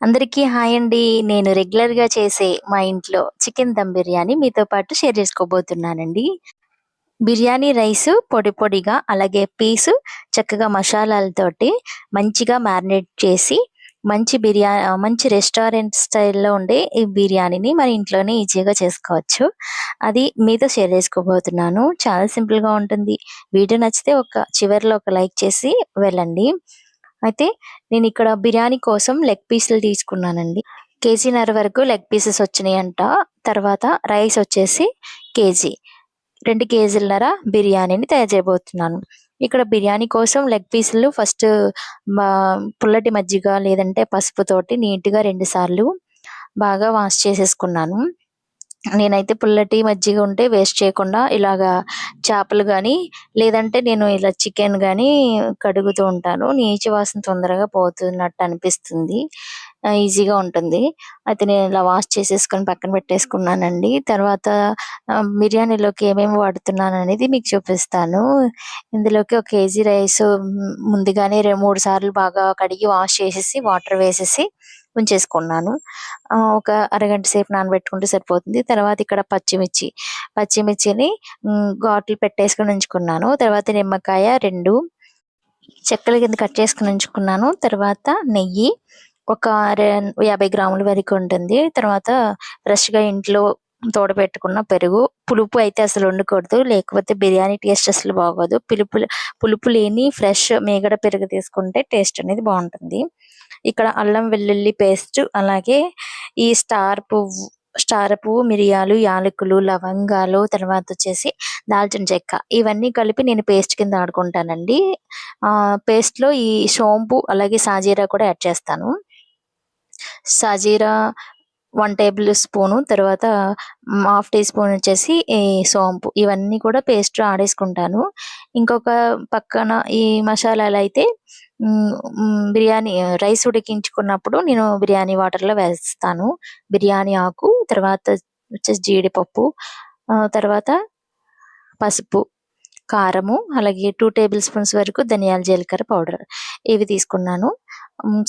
అందరికీ హాయ్ అండి. నేను రెగ్యులర్‌గా చేసే మా ఇంట్లో చికెన్ దమ్ బిర్యానీ మీతో పాటు షేర్ చేసుకోబోతున్నానండి. బిర్యానీ రైసు పొడి పొడిగా, అలాగే పీసు చక్కగా మసాలాలతోటి మంచిగా మ్యారినేట్ చేసి, మంచి రెస్టారెంట్ స్టైల్‌లో ఉండే ఈ బిర్యానీని మన ఇంట్లోనే ఈజీగా చేసుకోవచ్చు. అది మీతో షేర్ చేసుకోబోతున్నాను. చాలా సింపుల్‌గా ఉంటుంది. వీడియో నచ్చితే చివర్లో ఒక లైక్ చేసి వెళ్ళండి. అయితే నేనిక్కడ బిర్యానీ కోసం లెగ్ పీసులు తీసుకున్నానండి. కేజీన్నర వరకు లెగ్ పీసెస్ వచ్చినాయంట. తర్వాత రైస్ వచ్చేసి కేజీ. 2 కేజీలన్నర బిర్యానీని తయారు చేయబోతున్నాను. ఇక్కడ బిర్యానీ కోసం లెగ్ పీసులు ఫస్ట్ మా పుల్లటి మజ్జిగ లేదంటే పసుపుతోటి నీట్‌గా 2 సార్లు బాగా వాష్ చేసేసుకున్నాను. నేనైతే పుల్లటి మజ్జిగ ఉంటే వేస్ట్ చేయకుండా ఇలాగా చేపలు గానీ, లేదంటే నేను ఇలా చికెన్ గానీ కడుగుతూ ఉంటాను. నీచు వాసన తొందరగా పోతున్నట్టు అనిపిస్తుంది. ఈజీగా ఉంటుంది. అయితే నేను ఇలా వాష్ చేసేసుకొని పక్కన పెట్టేసుకున్నానండి. తర్వాత బిర్యానీలోకి ఏమేమి వాడుతున్నాననేది మీకు చూపిస్తాను. ఇందులోకి ఒక కేజీ రైసు ముందుగానే 3 సార్లు బాగా కడిగి వాష్ చేసేసి, వాటర్ వేసేసి ఉంచేసుకున్నాను. ఒక అరగంట సేపు నానబెట్టుకుంటే సరిపోతుంది. తర్వాత ఇక్కడ పచ్చిమిర్చిని ఘాట్లు పెట్టేసుకొని ఉంచుకున్నాను. తర్వాత నిమ్మకాయ 2 చెక్కల కింద కట్ చేసుకొని ఉంచుకున్నాను. తర్వాత నెయ్యి ఒక 50 గ్రాముల వరకు ఉంటుంది. తర్వాత ఫ్రెష్‌గా ఇంట్లో తోడబెట్టుకున్న పెరుగు. పులుపు అయితే అసలు ఉండకూడదు. లేకపోతే బిర్యానీ టేస్ట్ అసలు బాగోదు. పులుపు లేని ఫ్రెష్ మీగడ పెరుగు తీసుకుంటే టేస్ట్ అనేది బావుంటుంది. ఇక్కడ అల్లం వెల్లుల్లి పేస్ట్, అలాగే ఈ స్టార్ పువ్వు, మిరియాలు, యాలకులు, లవంగాలు, తర్వాత వచ్చేసి దాల్చిన చెక్క ఇవన్నీ కలిపి నేను పేస్ట్ కింద ఆడుకుంటానండి. పేస్ట్‌లో ఈ సోంపు అలాగే సాజీరా కూడా యాడ్ చేస్తాను. సాజీరా 1 టేబుల్ స్పూను, తర్వాత హాఫ్ టీ స్పూన్ వచ్చేసి ఈ సోంపు ఇవన్నీ కూడా పేస్ట్ ఆడేసుకుంటాను. ఇంకొక పక్కన ఈ మసాలాలైతే బిర్యానీ రైస్ ఉడికించుకున్నప్పుడు నేను బిర్యానీ వాటర్‌లో వేస్తాను. బిర్యానీ ఆకు, తర్వాత వచ్చేసి జీడిపప్పు, తర్వాత పసుపు, కారము, అలాగే 2 టేబుల్ స్పూన్స్ వరకు ధనియాల జీలకర్ర పౌడర్ ఇవి తీసుకున్నాను.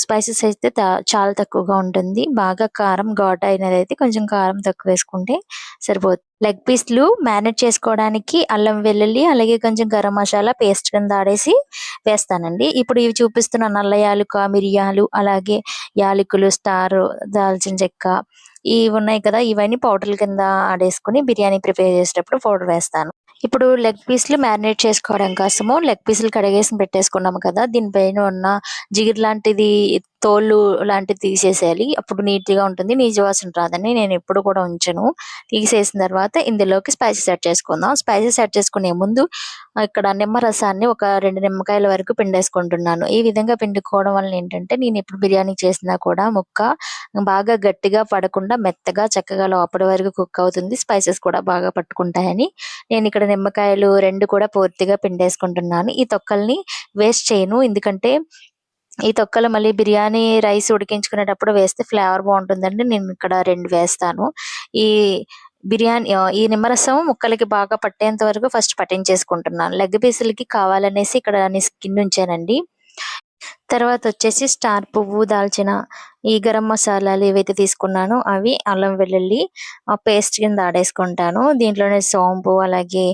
స్పైసెస్ అయితే చాలా తక్కువగా ఉంటుంది. బాగా కారం ఘాటు అయినదైతే కొంచెం కారం తక్కువ వేసుకుంటే సరిపోతుంది. లెగ్ పీస్‌లు మ్యారినేట్ చేసుకోవడానికి అల్లం వెల్లుల్లి, అలాగే కొంచెం గరం మసాలా పేస్ట్ కింద ఆడేసి వేస్తానండి. ఇప్పుడు ఇవి చూపిస్తున్న నల్ల యాలుక, మిరియాలు, అలాగే యాలకులు, దాల్చిన చెక్క ఇవి ఉన్నాయి కదా! ఇవన్నీ పౌడర్‌ల కింద ఆడేసుకొని బిర్యానీ ప్రిపేర్ చేసేటప్పుడు పౌడర్ వేస్తాను. ఇప్పుడు లెగ్ పీస్‌లు మ్యారినేట్ చేసుకోవడం కోసము లెగ్ పీసులు కడిగేసి పెట్టేసుకున్నాము కదా! దీనిపైన ఉన్న జిగురు లాంటిది, తోలు లాంటిది తీసేసేయాలి. అప్పుడు నీట్‌గా ఉంటుంది. నీచు వాసన రాదని నేనెప్పుడు కూడా ఉంచను. తీసేసిన తర్వాత ఇందులోకి స్పైసెస్ యాడ్ చేసుకుందాం. స్పైసెస్ యాడ్ చేసుకునే ముందు ఇక్కడ నిమ్మరసాన్ని ఒక 2 నిమ్మకాయల వరకు పిండేసుకుంటున్నాను. ఈ విధంగా పిండుకోవడం వలన ఏంటంటే, నేనెప్పుడు బిర్యానీ చేసినా కూడా ముక్క బాగా గట్టిగా పడకుండా మెత్తగా చక్కగా లోపటి వరకు కుక్ అవుతుంది. స్పైసెస్ కూడా బాగా పట్టుకుంటాయని నేనిక్కడ నిమ్మకాయలు 2 కూడా పూర్తిగా పిండేసుకుంటున్నాను. ఈ తొక్కల్ని వేస్ట్ చేయను. ఎందుకంటే ఈ తొక్కలు మళ్ళీ బిర్యానీ రైస్ ఉడికించుకునేటప్పుడు వేస్తే ఫ్లేవర్ బావుంటుందండి. నేను ఇక్కడ 2 వేస్తాను. ఈ ఈ నిమ్మరసం ముక్కలకి బాగా పట్టేంత వరకు ఫస్ట్ పట్టించేసుకుంటున్నాను. లెగ్ పీసులకి కావాలనేసి ఇక్కడ స్కిన్ ఉంచానండి. తర్వాతొచ్చేసి స్టార్ పువ్వు, దాల్చిన ఈ గరం మసాలాలు ఏవైతే తీసుకున్నానో అవి, అల్లం వెల్లుల్లి పేస్ట్ కింద ఆడేసుకుంటాను. దీంట్లోనే సోంపు, అలాగే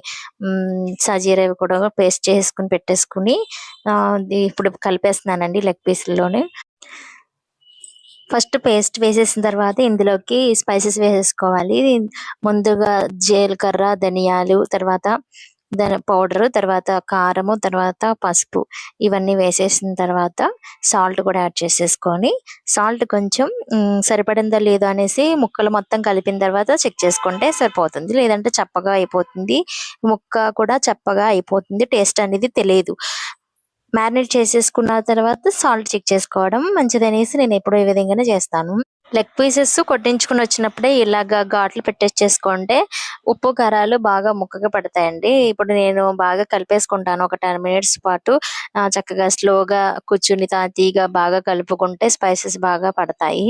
సాజీరా ఇవి కూడా పేస్ట్ చేసుకొని పెట్టేసుకొని ఇప్పుడు కలిపేస్తున్నానండి లెగ్ పీసుల్లోనే. ఫస్ట్ పేస్ట్ వేసేసిన తర్వాత ఇందులోకి స్పైసెస్ వేసేసుకోవాలి. ముందుగా జీలకర్ర, ధనియాలు, తర్వాత పౌడరు, తర్వాత కారము, తర్వాత పసుపు ఇవన్నీ వేసేసిన తర్వాత సాల్ట్ కూడా యాడ్ చేసేసుకొని, సాల్ట్ కొంచెం సరిపడిందా లేదా అనేసి ముక్కలు మొత్తం కలిపిన తర్వాత చెక్ చేసుకుంటే సరిపోతుంది. లేదంటే చప్పగా అయిపోతుంది. ముక్క కూడా చప్పగా అయిపోతుంది. టేస్ట్ అనేది తెలియదు. మ్యారినేట్ చేసేసుకున్న తర్వాత సాల్ట్ చెక్ చేసుకోవడం మంచిదనేసి నేనెప్పుడూ ఈ విధంగానే చేస్తాను. లెగ్ పీసెస్ కొట్టించుకొని వచ్చినప్పుడే ఇలాగా ఘాట్లు పెట్టేసేసుకుంటే ఉప్పు, కారాలు బాగా ముక్కగా పడతాయండి. ఇప్పుడు నేను బాగా కలిపేసుకుంటాను ఒక 10 మినిట్స్ పాటు. చక్కగా స్లోగా కూర్చొని తాతీగా బాగా కలుపుకుంటే స్పైసెస్ బాగా పడతాయి.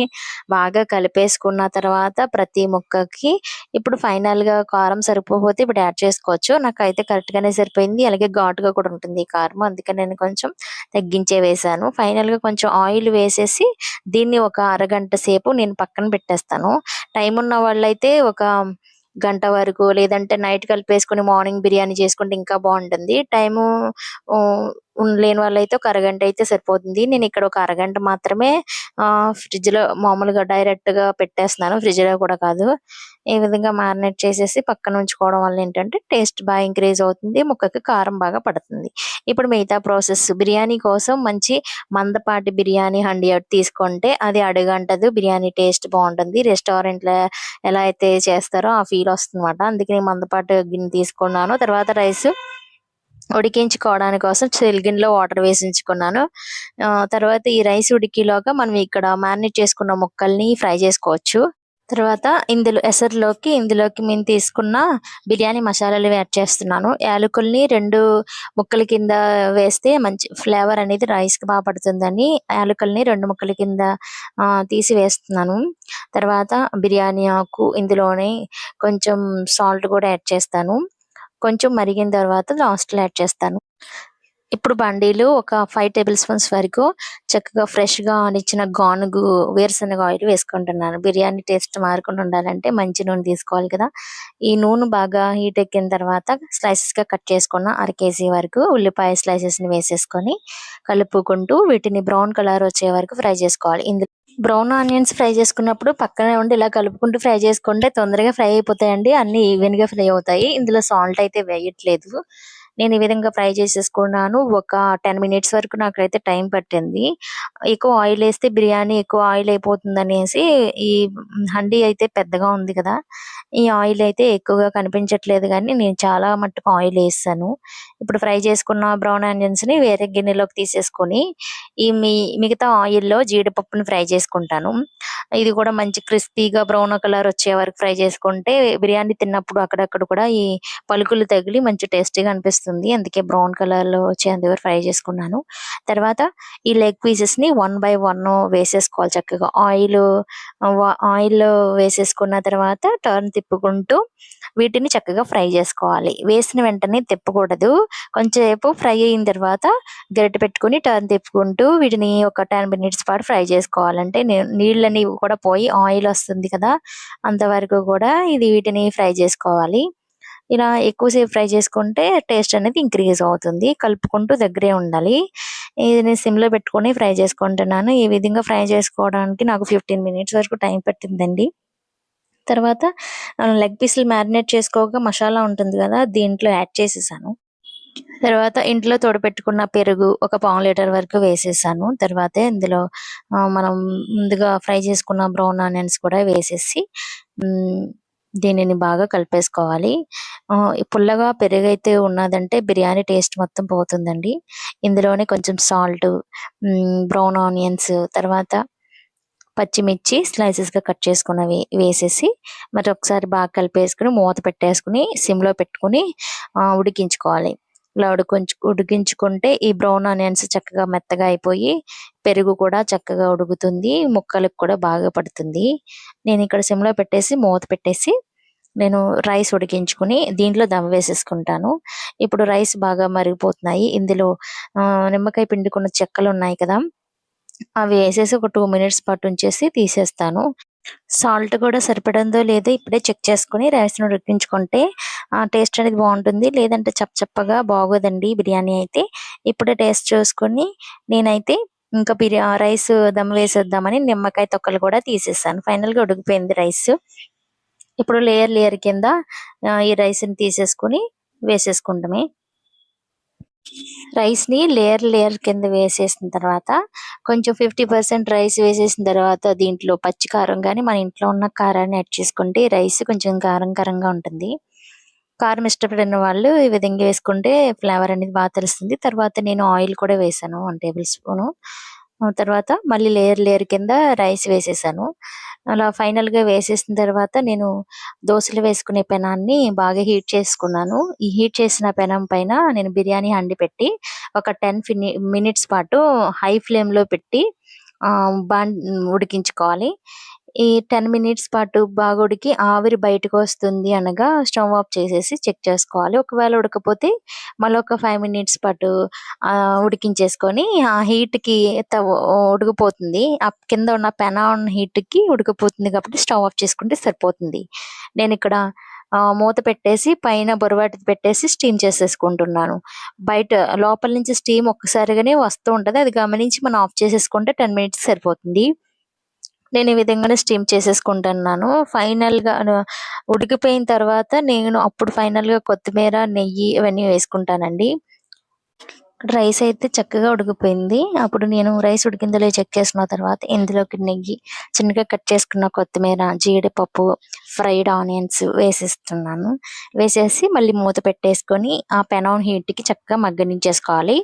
బాగా కలిపేసుకున్న తర్వాత ప్రతి ముక్కకి ఇప్పుడు ఫైనల్‌గా కారం సరిపోకపోతే ఇప్పుడు యాడ్ చేసుకోవచ్చు. నాకైతే కరెక్ట్‌గానే సరిపోయింది. అలాగే ఘాటుగా కూడా ఉంటుంది ఈ కారం. అందుకని నేను కొంచెం తగ్గించే వేశాను. ఫైనల్‌గా కొంచెం ఆయిల్ వేసేసి దీన్ని ఒక అరగంట సేపు నేను పక్కన పెట్టేస్తాను. టైమున్న వాళ్ళైతే ఒక గంట వరకు లేదంటే నైట్ కలిపేసుకొని మార్నింగ్ బిర్యానీ చేసుకుంటే ఇంకా బావుంటుంది. ఆహ్, లేని వాళ్ళైతే ఒక అరగంట అయితే సరిపోతుంది. నేనిక్కడ ఒక అరగంట మాత్రమే ఫ్రిడ్జ్‌లో మామూలుగా డైరెక్ట్‌గా పెట్టేస్తున్నాను. ఫ్రిడ్జ్‌లో కూడా కాదు. ఈ విధంగా మారినేట్ చేసేసి పక్కన ఉంచుకోవడం వల్ల ఏంటంటే టేస్ట్ బాగా ఇంక్రీజ్ అవుతుంది. ముక్కకి కారం బాగా పడుతుంది. ఇప్పుడు మిగతా ప్రాసెస్ బిర్యానీ కోసం మంచి మందపాటి బిర్యానీ హండీ ఒకటి తీసుకుంటే అది అడుగంటదు. బిర్యానీ టేస్ట్ బావుంటుంది. రెస్టారెంట్‌లో ఎలా అయితే చేస్తారో ఆ ఫీల్ వస్తుందన్నమాట. అందుకే నేను మందపాటి గిన్నె తీసుకున్నాను. తర్వాత ఉడికించుకోవడానికి కోసం గిన్నెలో వాటర్ వేసించుకున్నాను. తర్వాత ఈ రైస్ ఉడికేలోగా మనం ఇక్కడ మారినేట్ చేసుకున్న ముక్కల్ని ఫ్రై చేసుకోవచ్చు. తర్వాత ఇందులోకి మేము తీసుకున్న బిర్యానీ మసాలాలు యాడ్ చేస్తున్నాను. యాలకుల్ని 2 ముక్కల కింద వేస్తే మంచి ఫ్లేవర్ అనేది రైస్‌కి పడుతుందని యాలకుల్ని 2 ముక్కల కింద తీసి వేస్తున్నాను. తర్వాత బిర్యానీ ఆకు ఇందులోనే కొంచెం సాల్ట్ కూడా యాడ్ చేస్తాను. కొంచెం మరిగిన తర్వాత లాస్ట్‌లో యాడ్ చేస్తాను. ఇప్పుడు బండీలు ఒక 5 టేబుల్ స్పూన్స్ వరకు చక్కగా ఫ్రెష్‌గా ఆనిచ్చిన గానుగు వేరుశనగ ఆయిల్ వేసుకుంటున్నాను. బిర్యానీ టేస్ట్ మారకుండా ఉండాలంటే మంచి నూనె తీసుకోవాలి కదా! ఈ నూనె బాగా హీట్ ఎక్కిన తర్వాత స్లైసెస్‌గా కట్ చేసుకున్న అర కేజీ వరకు ఉల్లిపాయ స్లైసెస్‌ని వేసేసుకొని కలుపుకుంటూ వీటిని బ్రౌన్ కలర్ వచ్చే వరకు ఫ్రై చేసుకోవాలి. బ్రౌన్ ఆనియన్స్ ఫ్రై చేసుకున్నప్పుడు పక్కనే ఉండి ఇలా కలుపుకుంటూ ఫ్రై చేసుకుంటే తొందరగా ఫ్రై అయిపోతాయండి. అన్నీ ఈవెన్‌గా ఫ్రై అవుతాయి. ఇందులో సాల్ట్ అయితే వేయట్లేదు. నేను ఈ విధంగా ఫ్రై చేసేసుకున్నాను. ఒక 10 మినిట్స్ వరకు నాకైతే టైం పట్టింది. ఎక్కువ ఆయిలేస్తే బిర్యానీ ఎక్కువ ఆయిల్ అయిపోతుందనేసి ఈ హండీ అయితే పెద్దగా ఉంది కదా! ఈ ఆయిల్ అయితే ఎక్కువగా కనిపించట్లేదు గానీ నేను చాలా మట్టుకు ఆయిలేసాను. ఇప్పుడు ఫ్రై చేసుకున్న బ్రౌన్ ఆనియన్స్‌ని వేరే గిన్నెలోకి తీసేసుకొని ఈ మిగతా ఆయిల్‌లో జీడిపప్పుని ఫ్రై చేసుకుంటాను. ఇది కూడా మంచి క్రిస్పీగా బ్రౌన్ కలర్ వచ్చే వరకు ఫ్రై చేసుకుంటే బిర్యానీ తిన్నప్పుడు అక్కడక్కడ కూడా ఈ పలుకులు తగిలి మంచి టేస్టీగా అనిపిస్తుంది. అందుకే బ్రౌన్ కలర్‌లో వచ్చేంత వరకు ఫ్రై చేసుకున్నాను. తర్వాత ఈ లెగ్ పీసెస్‌ని వన్ బై వన్ వేసేసుకోవాలి చక్కగా. ఆయిల్‌లో వేసేసుకున్న తర్వాత టర్న్ తిప్పుకుంటూ వీటిని చక్కగా ఫ్రై చేసుకోవాలి. వేసిన వెంటనే తిప్పకూడదు. కొంచెం సేపు ఫ్రై అయిన తర్వాత గరిటె పెట్టుకొని టర్న్ తిప్పుకుంటూ వీటిని ఒక 10 మినిట్స్ పాటు ఫ్రై చేసుకోవాలంటే నీళ్ళని కూడా పోయి ఆయిల్ వస్తుంది కదా! అంతవరకు కూడా వీటిని ఫ్రై చేసుకోవాలి. ఇలా ఎక్కువ సేపు ఫ్రై చేసుకుంటే టేస్ట్ అనేది ఇంక్రీజ్ అవుతుంది. కలుపుకుంటూ దగ్గరే ఉండాలి. ఇది నేను సిమ్‌లో పెట్టుకొని ఫ్రై చేసుకుంటున్నాను. ఈ విధంగా ఫ్రై చేసుకోవడానికి నాకు 15 మినిట్స్ వరకు టైం పట్టిందండి. తర్వాత లెగ్ పీసులు మ్యారినేట్ చేసుకోగా మసాలా ఉంటుంది గదా! దీంట్లో యాడ్ చేసేసాను. తర్వాత ఇంట్లో తోడపెట్టుకున్న పెరుగు ఒక పావు లీటర్ వరకు వేసేసాను. తర్వాతే ఇందులో మనం ముందుగా ఫ్రై చేసుకున్న బ్రౌన్ ఆనియన్స్ కూడా వేసేసి హ్మ్. దీనిని బాగా కలిపేసుకోవాలి. పుల్లగా పెరుగైతే ఉన్నదంటే బిర్యానీ టేస్ట్ మొత్తం పోతుందండి. ఇందులోనే కొంచెం సాల్టు, బ్రౌన్ ఆనియన్స్ తర్వాత పచ్చిమిర్చి స్లైసెస్‌గా కట్ చేసుకున్నవి వేసేసి మరొకసారి బాగా కలిపేసుకొని మూత పెట్టేసుకొని సిమ్‌లో పెట్టుకొని ఉడికించుకోవాలి. ఇలా ఉడికించుకుంటే ఈ బ్రౌన్ ఆనియన్స్ చక్కగా మెత్తగా అయిపోయి పెరుగు కూడా చక్కగా ఉడుకుతుంది. ముక్కలకు కూడా బాగా పడుతుంది. నేనిక్కడ సిమ్‌లో పెట్టేసి మూత పెట్టేసి నేను రైస్ ఉడికించుకొని దీంట్లో దమ్ వేసేసుకుంటాను. ఇప్పుడు రైస్ బాగా మరిగిపోతున్నాయి. ఇందులో నిమ్మకాయ పిండుకున్న చెక్కలున్నాయి కదా! అవి ఏసేసి ఒక 2 మినిట్స్ పాటు ఉంచేసి తీసేస్తాను. సాల్ట్ కూడా సరిపడిందో లేదో ఇప్పుడే చెక్ చేసుకొని రైస్‌ని ఉడికించుకుంటే టేస్ట్ అనేది బావుంటుంది. లేదంటే చప్పగా బాగోదండి బిర్యానీ అయితే. ఇప్పుడే టేస్ట్ చూసుకొని నేనైతే ఇంకా రైస్ దమ్ వేసేద్దామని నిమ్మకాయ తొక్కలు కూడా తీసేసాను. ఫైనల్‌గా ఉడికిపోయింది రైసు. ఇప్పుడు లేయర్ కింద ఈ రైస్‌ని తీసేసుకొని వేసేసుకుంటమే. రైస్‌ని లేయర్ కింద వేసేసిన తర్వాత కొంచెం 50% రైస్ వేసేసిన తర్వాత దీంట్లో పచ్చి కారం గాని, మన ఇంట్లో ఉన్న కారాన్ని యాడ్ చేసుకుంటే రైస్ కొంచెం కారంగా ఉంటుంది. కారం ఇష్టపడని వాళ్ళు ఈ విధంగా వేసుకుంటే ఫ్లేవర్ అనేది తెలుస్తుంది. తర్వాత నేను ఆయిల్ కూడా వేసాను 1 టేబుల్ స్పూను. తర్వాత మళ్ళీ లేయర్ లేయర్ కింద రైస్ వేసేసాను. అలా ఫైనల్‌గా వేసేసిన తర్వాత నేను దోసలు వేసుకునే పెనాన్ని బాగా హీట్ చేసుకున్నాను. ఈ హీట్ చేసిన పెనం పైన నేను బిర్యానీ హండీ పెట్టి ఒక 10 మినిట్స్ పాటు హై ఫ్లేమ్‌లో పెట్టి ఉడికించుకోవాలి. ఈ 10 మినిట్స్ పాటు బాగా ఉడికి ఆవిరి బయటకొస్తుంది అనగా స్టవ్ ఆఫ్ చేసేసి చెక్ చేసుకోవాలి. ఒకవేళ ఉడకపోతే మళ్ళొక 5 మినిట్స్ పాటు ఉడికించేసుకొని ఆ హీట్‌కి ఉడికిపోతుంది. కింద ఉన్న పెనం హీట్‌కి ఉడికిపోతుంది కాబట్టి స్టవ్ ఆఫ్ చేసుకుంటే సరిపోతుంది. నేనిక్కడ మూత పెట్టేసి పైన బొరబాటి పెట్టేసి స్టీమ్ చేసేసుకుంటున్నాను. బయట లోపల నుంచి స్టీమ్ ఒక్కసారిగానే వస్తూ ఉంటది. అది గమనించి మనం ఆఫ్ చేసేసుకుంటే 10 మినిట్స్ సరిపోతుంది. నేను ఈ విధంగానే స్టీమ్ చేసేసుకుంటున్నాను. ఫైనల్‌గా ఉడికిపోయిన తర్వాత నేను అప్పుడు ఫైనల్‌గా కొత్తిమీర, నెయ్యి ఇవన్నీ వేసుకుంటానండి. రైస్ అయితే చక్కగా ఉడికిపోయింది. అప్పుడు నేను రైస్ ఉడికిందో లేదో చెక్ చేసుకున్న తర్వాత ఇందులోకి నెయ్యి, చిన్నగా కట్ చేసుకున్న కొత్తిమీర, జీడిపప్పు, ఫ్రైడ్ ఆనియన్స్ వేసేస్తున్నాను. వేసేసి మళ్ళీ మూత పెట్టేసుకొని ఆ పెనం హీట్‌కి చక్కగా మగ్గనిచ్చేసుకోవాలి.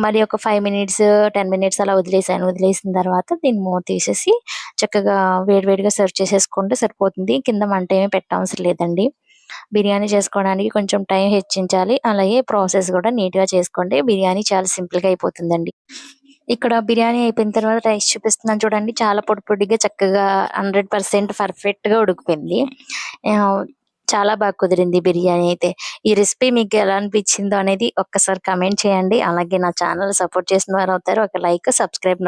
మరి ఒక 5 మినిట్స్, 10 మినిట్స్ అలా వదిలేసాను. వదిలేసిన తర్వాత దీన్ని మూత తీసేసి చక్కగా వేడివేడిగా సర్వ్ చేసేసుకుంటే సరిపోతుంది. కింద మంట ఏమి పెట్టవసరం లేదండి. బిర్యానీ చేసుకోవడానికి కొంచెం టైం హెచ్చించాలి. అలాగే ప్రాసెస్ కూడా నీట్‌గా చేసుకోండి. బిర్యానీ చాలా సింపుల్‌గా అయిపోతుందండి. ఇక్కడ బిర్యానీ అయిపోయిన తర్వాత రైస్ చూపిస్తున్నాను చూడండి. చాలా పొడి పొడిగా చక్కగా 100% పర్ఫెక్ట్‌గా ఉడికిపోయింది. ఆహ్, చాలా బాగా కుదిరింది బిర్యానీ అయితే. ఈ రెసిపీ మీకు ఎలా అనిపించిందో అనేది ఒక్కసారి కామెంట్ చేయండి. అలాగే నా ఛానెల్ సపోర్ట్ చేసిన వారవుతారు. ఒక లైక్, సబ్స్క్రైబ్